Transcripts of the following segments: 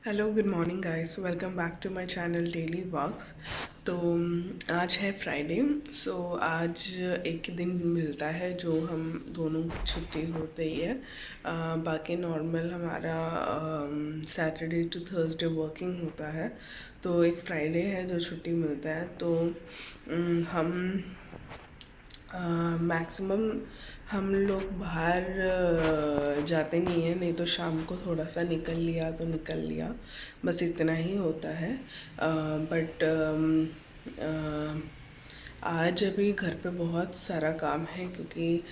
Hello good morning guys, welcome back to my channel daily works. तो आज है Friday. सो आज एक दिन मिलता है जो हम दोनों की छुट्टी होती ही है। बाकी नॉर्मल हमारा सैटरडे टू थर्सडे वर्किंग होता है। तो एक फ्राइडे है जो छुट्टी मिलता है। तो हम मैक्सिमम हम लोग बाहर जाते नहीं हैं, नहीं तो शाम को थोड़ा सा निकल लिया तो निकल लिया, बस इतना ही होता है। बट आज अभी घर पे बहुत सारा काम है क्योंकि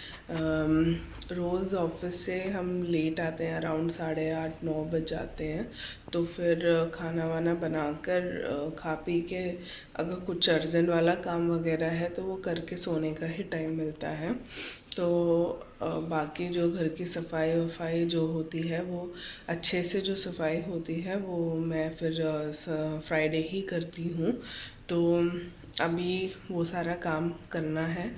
रोज़ ऑफिस से हम लेट आते हैं, अराउंड 8:30-9 बज जाते हैं। तो फिर खाना वाना बनाकर खा पी के अगर कुछ अर्जेंट वाला काम वगैरह है तो वो करके सोने का ही टाइम मिलता है। तो बाकी जो घर की सफाई वफाई जो होती है वो अच्छे से जो सफाई होती है वो मैं फिर फ्राइडे ही करती हूँ। तो अभी वो सारा काम करना है।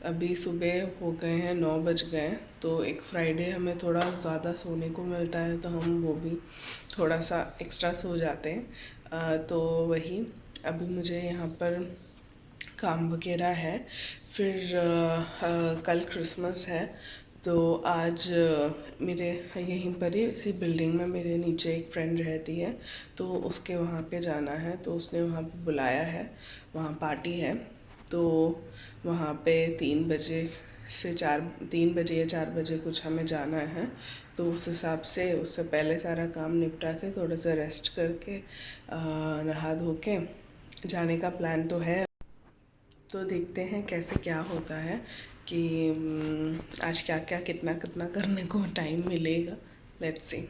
अभी सुबह हो गए हैं, 9 बज गए। तो एक फ्राइडे हमें थोड़ा ज़्यादा सोने को मिलता है तो हम वो भी थोड़ा सा एक्स्ट्रा सो जाते हैं। तो वही अभी मुझे यहाँ पर काम वगैरह है। फिर कल क्रिसमस है। तो आज मेरे यहीं पर ही इसी बिल्डिंग में मेरे नीचे एक फ्रेंड रहती है, तो उसके वहाँ पे जाना है। तो उसने वहाँ पे बुलाया है, वहाँ पार्टी है। तो वहाँ पे 3 बजे से 3 बजे या 4 बजे कुछ हमें जाना है। तो उस हिसाब से उससे पहले सारा काम निपटा के थोड़ा सा रेस्ट करके नहा धो के जाने का प्लान तो है। तो देखते हैं कैसे क्या होता है कि आज क्या क्या कितना कितना करने को टाइम मिलेगा। Let's see.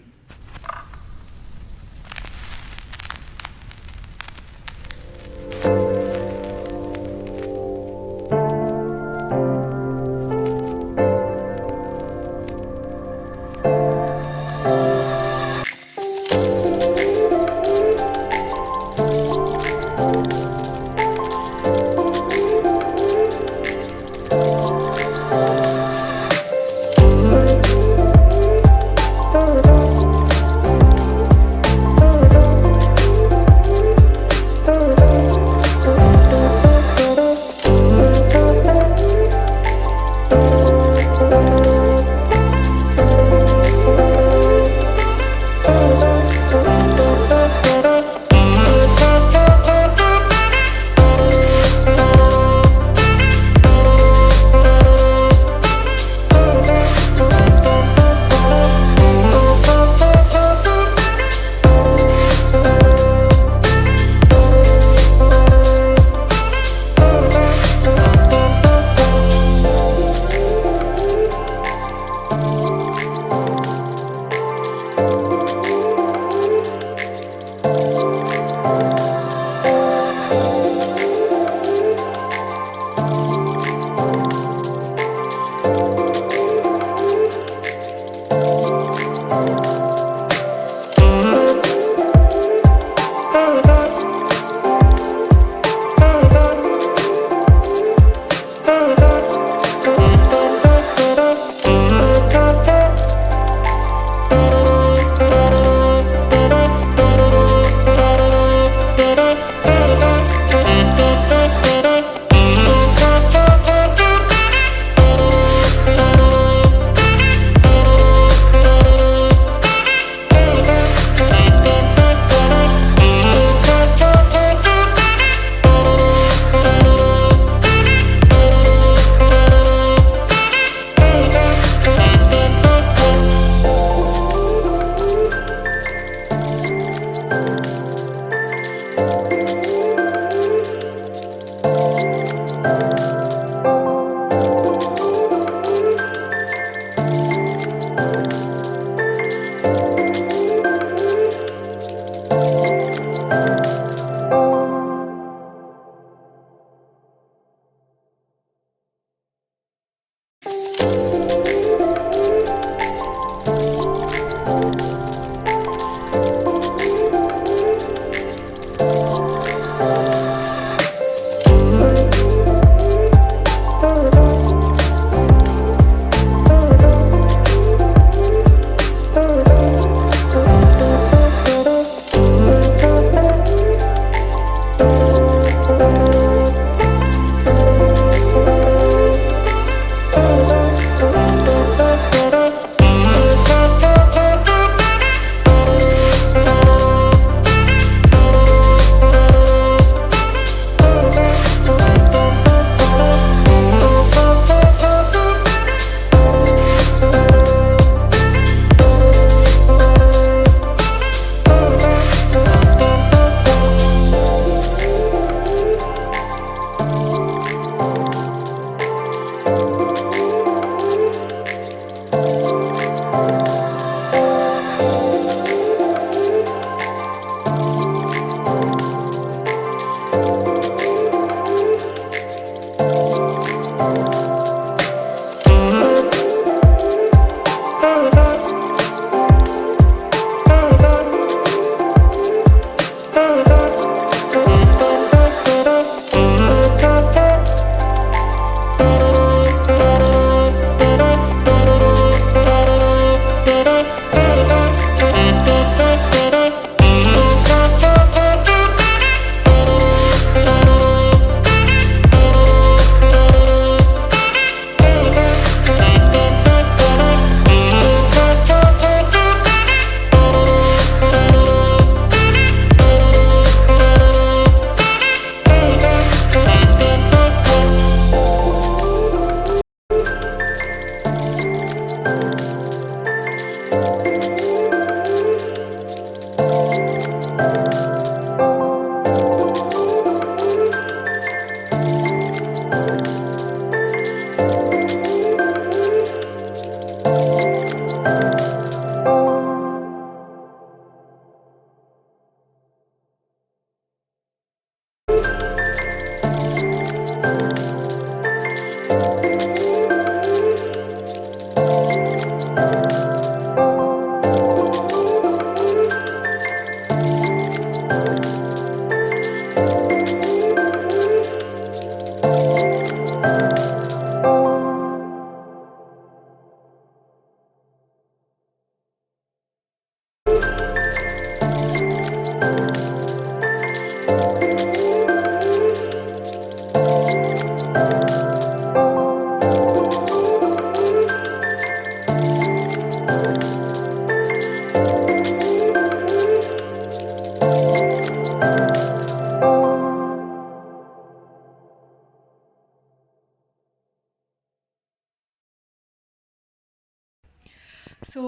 सो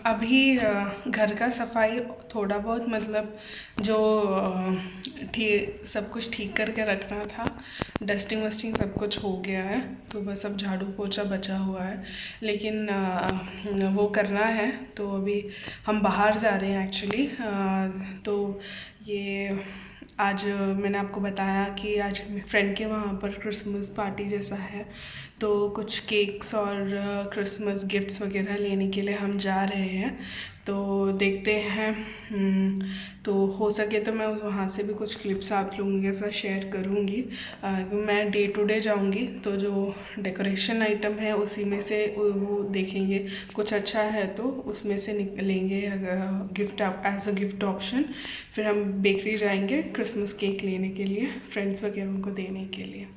अभी घर का सफाई थोड़ा बहुत मतलब जो सब कुछ ठीक करके रखना था, डस्टिंग वस्टिंग सब कुछ हो गया है, तो बस अब झाड़ू पोछा बचा हुआ है, लेकिन वो करना है। तो अभी हम बाहर जा रहे हैं एक्चुअली। तो ये आज मैंने आपको बताया कि आज फ्रेंड के वहाँ पर क्रिसमस पार्टी जैसा है, तो कुछ केक्स और क्रिसमस गिफ्ट्स वगैरह लेने के लिए हम जा रहे हैं। तो देखते हैं, तो हो सके तो मैं वहाँ से भी कुछ क्लिप्स आप लोगों के साथ शेयर करूँगी। मैं डे टू डे जाऊँगी, तो जो डेकोरेशन आइटम है उसी में से वो देखेंगे, कुछ अच्छा है तो उसमें से निकलेंगे gift as a gift option. फिर हम बेकरी जाएंगे क्रिसमस केक लेने के लिए, फ्रेंड्स वगैरह को देने के लिए।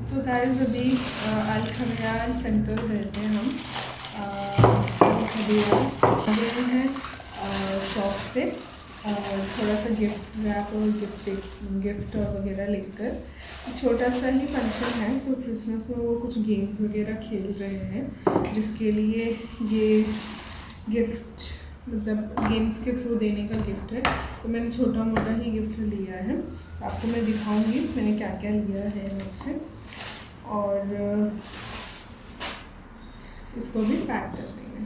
सो गाइस अभी अल खबियाल सेंटर रहते हैं हम। अल खबियाल हैं शॉप से थोड़ा सा गिफ्ट रैप और गिफ्ट वगैरह लेकर। छोटा सा ही फंक्शन है, तो क्रिसमस में वो कुछ गेम्स वगैरह खेल रहे हैं, जिसके लिए ये गिफ्ट मतलब गेम्स के थ्रू देने का गिफ्ट है। तो मैंने छोटा मोटा ही गिफ्ट लिया है, आपको मैं दिखाऊंगी मैंने क्या क्या लिया है मुझसे, और इसको भी पैक कर देंगे।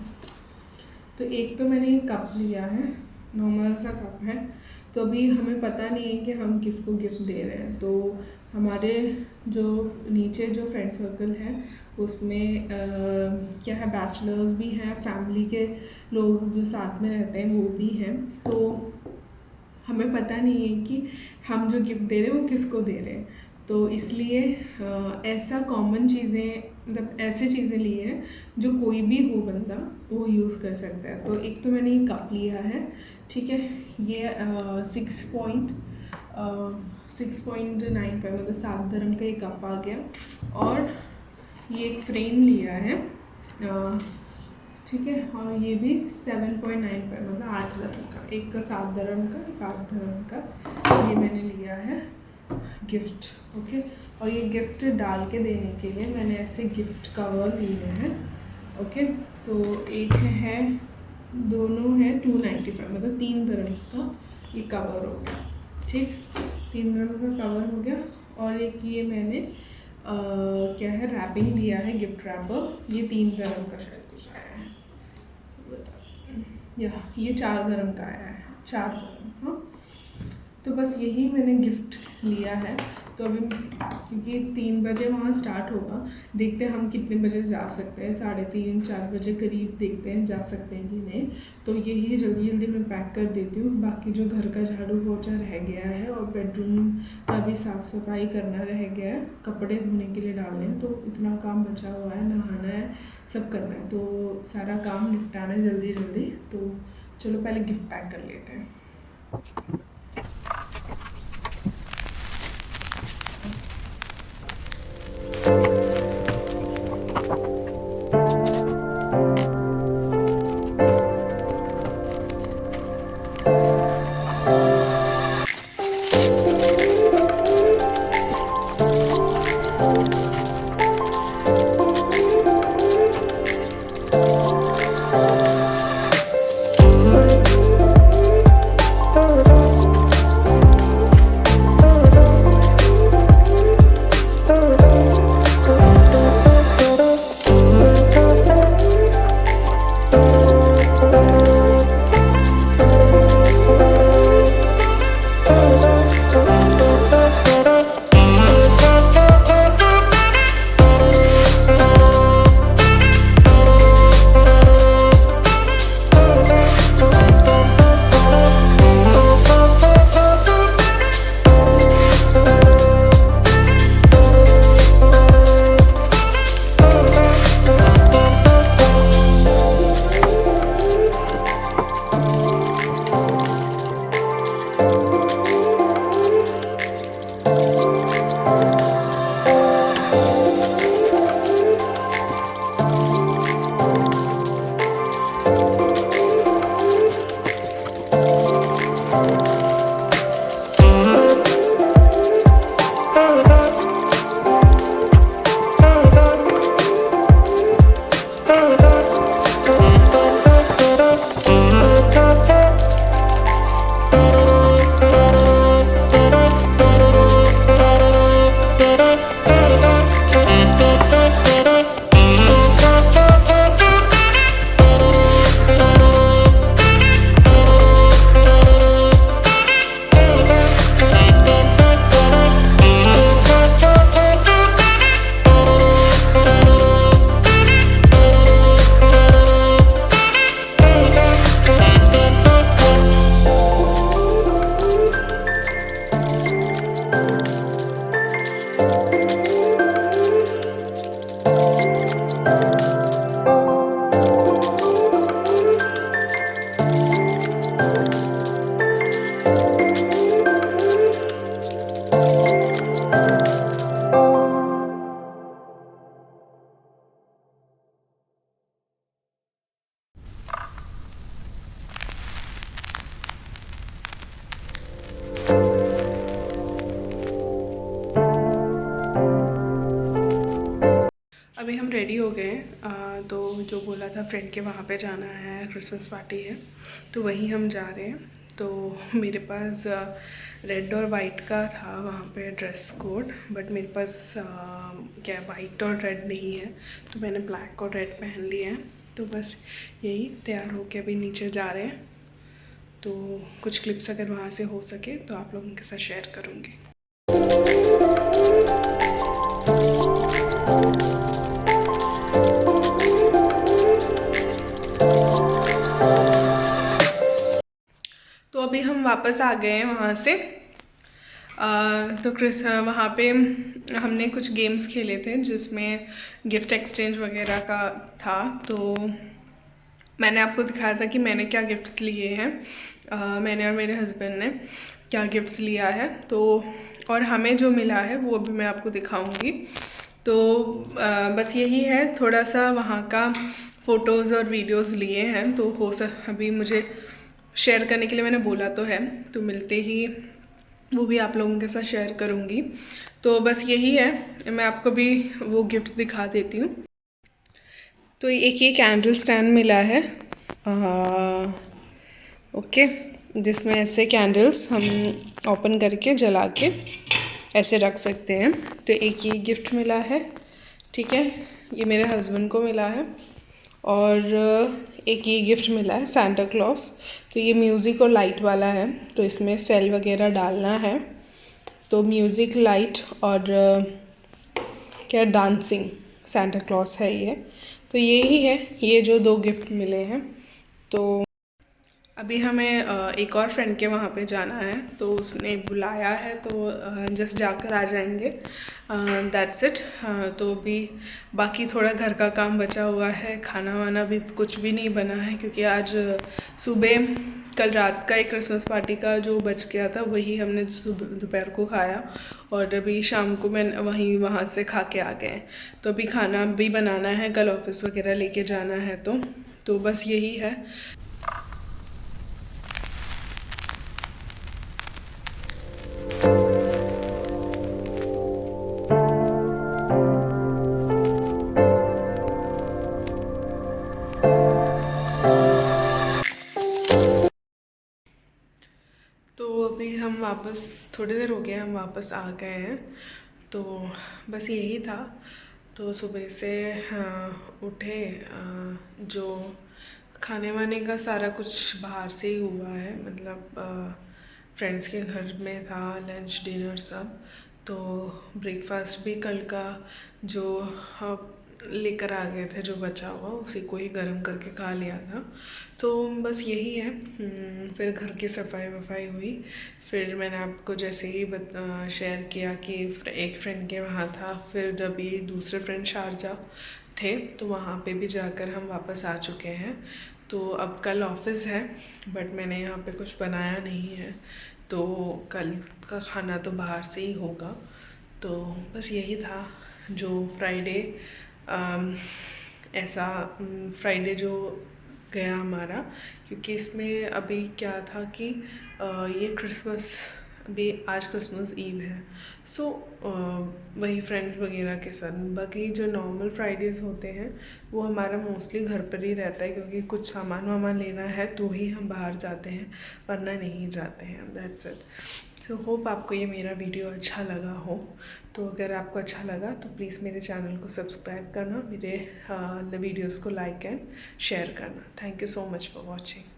तो एक तो मैंने एक कप लिया है, नॉर्मल सा कप है। तो अभी हमें पता नहीं है कि हम किसको गिफ्ट दे रहे हैं, तो हमारे जो नीचे जो फ्रेंड सर्कल है उसमें क्या है, बैचलर्स भी हैं, फैमिली के लोग जो साथ में रहते हैं वो भी हैं। तो हमें पता नहीं है कि हम जो गिफ्ट दे रहे हैं वो किसको दे रहे हैं। तो इसलिए ऐसा कॉमन चीज़ें, मतलब ऐसे चीज़ें ली हैं जो कोई भी हो बंदा वो यूज़ कर सकता है। तो एक तो मैंने ये कप लिया है, ठीक है, ये 6.95 मतलब 7 दरम का ये कप आ गया। और ये एक फ्रेम लिया है, ठीक है, और ये भी 7.95 मतलब 8 दरम का, एक का 7 दरम का, एक 8 दरम का ये मैंने लिया है गिफ्ट। ओके, और ये गिफ्ट डाल के देने के लिए मैंने ऐसे गिफ्ट कवर लिए हैं। ओके, सो एक है, दोनों है 295 मतलब 3 दरम्स का ये कवर हो गया, ठीक, 3 दरम का कवर हो गया। और एक ये मैंने क्या है, रैपिंग लिया है, गिफ्ट रैपर, ये 3 दरम का शायद कुछ आया है, या ये 4 दरम का आया है, 4 दरम। हाँ, तो बस यही मैंने गिफ्ट लिया है। तो अभी क्योंकि 3 बजे वहाँ स्टार्ट होगा, देखते हैं हम कितने बजे जा सकते हैं, 3:30-4 बजे करीब देखते हैं जा सकते हैं कि नहीं। तो यही जल्दी जल्दी मैं पैक कर देती हूँ। बाकी जो घर का झाड़ू पोछा रह गया है और बेडरूम का भी साफ़ सफाई करना रह गया है, कपड़े धोने के लिए डालने हैं, तो इतना काम बचा हुआ है, नहाना है, सब करना है, तो सारा काम निपटाना है जल्दी जल्दी। तो चलो पहले गिफ्ट पैक कर लेते हैं। अभी हम रेडी हो गए हैं, तो जो बोला था फ्रेंड के वहाँ पे जाना है, क्रिसमस पार्टी है, तो वहीं हम जा रहे हैं। तो मेरे पास रेड और वाइट का था वहाँ पे ड्रेस कोड, बट मेरे पास क्या वाइट और रेड नहीं है, तो मैंने ब्लैक और रेड पहन लिया है। तो बस यही तैयार होके अभी नीचे जा रहे हैं। तो कुछ क्लिप्स अगर वहाँ से हो सके तो आप लोगों के साथ शेयर करूँगी। हम वापस आ गए हैं वहाँ से। तो वहाँ पे हमने कुछ गेम्स खेले थे जिसमें गिफ्ट एक्सचेंज वगैरह का था। तो मैंने आपको दिखाया था कि मैंने क्या गिफ्ट्स लिए हैं, मैंने और मेरे हस्बैंड ने क्या गिफ्ट्स लिया है। तो और हमें जो मिला है वो भी मैं आपको दिखाऊंगी। तो बस यही है, थोड़ा सा वहाँ का फ़ोटोज़ और वीडियोज़ लिए हैं, तो अभी मुझे शेयर करने के लिए मैंने बोला तो है, तो मिलते ही वो भी आप लोगों के साथ शेयर करूँगी। तो बस यही है, मैं आपको भी वो गिफ्ट्स दिखा देती हूँ। तो एक ये कैंडल स्टैंड मिला है, ओके, जिसमें ऐसे कैंडल्स हम ओपन करके जला के ऐसे रख सकते हैं। तो एक ये गिफ्ट मिला है, ठीक है, ये मेरे हस्बैंड को मिला है। और एक ये गिफ्ट मिला है सांता क्लॉस। तो ये म्यूज़िक और लाइट वाला है, तो इसमें सेल वगैरह डालना है। तो म्यूज़िक, लाइट और क्या डांसिंग सांता क्लॉस है ये। तो यही है, ये जो 2 गिफ्ट मिले हैं। तो अभी हमें एक और फ्रेंड के वहाँ पे जाना है, तो उसने बुलाया है, तो जस्ट जाकर आ जाएंगे, दैट्स इट। तो अभी बाकी थोड़ा घर का काम बचा हुआ है, खाना वाना भी कुछ भी नहीं बना है, क्योंकि आज सुबह कल रात का एक क्रिसमस पार्टी का जो बच गया था वही हमने दोपहर को खाया, और अभी शाम को मैं वहाँ से खा के आ गए। तो अभी खाना भी बनाना है, कल ऑफिस वगैरह लेके जाना है, तो बस यही है। तो अभी हम वापस, थोड़ी देर हो गया हम वापस आ गए हैं। तो बस यही था। तो सुबह से उठे, जो खाने वाने का सारा कुछ बाहर से ही हुआ है, मतलब फ्रेंड्स के घर में था, लंच डिनर सब। तो ब्रेकफास्ट भी कल का जो लेकर आ गए थे, जो बचा हुआ उसी को ही गर्म करके खा लिया था। तो बस यही है। फिर घर की सफाई वफाई हुई। फिर मैंने आपको जैसे ही शेयर किया कि एक फ्रेंड के वहाँ था, फिर अभी दूसरे फ्रेंड शारजा थे, तो वहाँ पे भी जाकर हम वापस आ चुके हैं। तो अब कल ऑफिस है, बट मैंने यहाँ पे कुछ बनाया नहीं है, तो कल का खाना तो बाहर से ही होगा। तो बस यही था जो फ्राइडे, ऐसा फ्राइडे जो गया हमारा, क्योंकि इसमें अभी क्या था कि ये क्रिसमस, अभी आज क्रिसमस ईव है, सो वही फ्रेंड्स वगैरह के साथ। बाकी जो नॉर्मल फ्राइडेज़ होते हैं वो हमारा मोस्टली घर पर ही रहता है, क्योंकि कुछ सामान वामान लेना है तो ही हम बाहर जाते हैं, वरना नहीं जाते हैं, दैट्स इट। तो होप आपको ये मेरा वीडियो अच्छा लगा हो। तो अगर आपको अच्छा लगा तो प्लीज़ मेरे चैनल को सब्सक्राइब करना, मेरे वीडियोस को लाइक एंड शेयर करना। Thank you so much for watching.